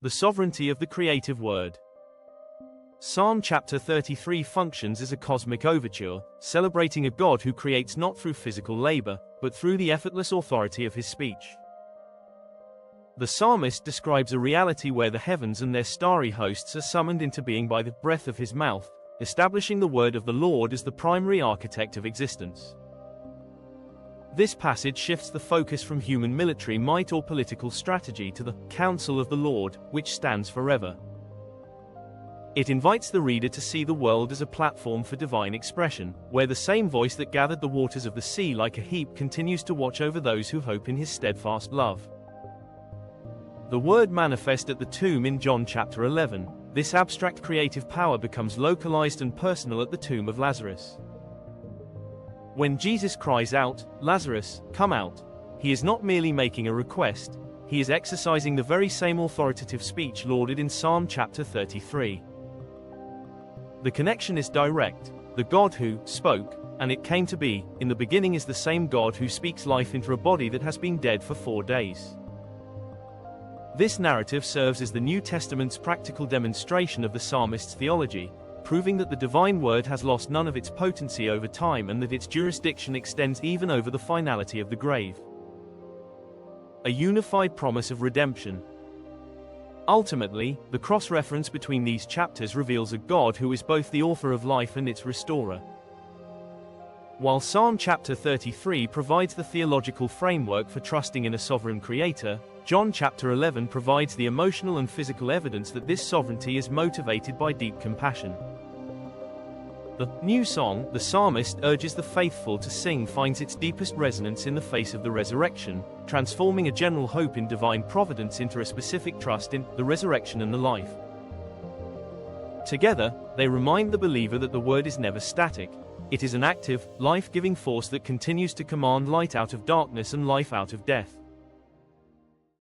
The sovereignty of the creative word. Psalm chapter 33 functions as a cosmic overture, celebrating a God who creates not through physical labor, but through the effortless authority of his speech. The psalmist describes a reality where the heavens and their starry hosts are summoned into being by the breath of his mouth, establishing the word of the Lord as the primary architect of existence. This passage shifts the focus from human military might or political strategy to the counsel of the Lord, which stands forever. It invites the reader to see the world as a platform for divine expression, where the same voice that gathered the waters of the sea like a heap continues to watch over those who hope in his steadfast love. The word manifest at the tomb in John chapter 11, this abstract creative power becomes localized and personal at the tomb of Lazarus. When Jesus cries out, "Lazarus, come out," he is not merely making a request, he is exercising the very same authoritative speech lauded in Psalm chapter 33. The connection is direct. The God who spoke, and it came to be, in the beginning is the same God who speaks life into a body that has been dead for 4 days. This narrative serves as the New Testament's practical demonstration of the psalmist's theology, proving that the divine word has lost none of its potency over time and that its jurisdiction extends even over the finality of the grave. A unified promise of redemption. Ultimately, the cross-reference between these chapters reveals a God who is both the author of life and its restorer. While Psalm chapter 33 provides the theological framework for trusting in a sovereign creator, John chapter 11 provides the emotional and physical evidence that this sovereignty is motivated by deep compassion. The new song the psalmist urges the faithful to sing finds its deepest resonance in the face of the resurrection, transforming a general hope in divine providence into a specific trust in the resurrection and the life. Together, they remind the believer that the word is never static. It is an active, life-giving force that continues to command light out of darkness and life out of death.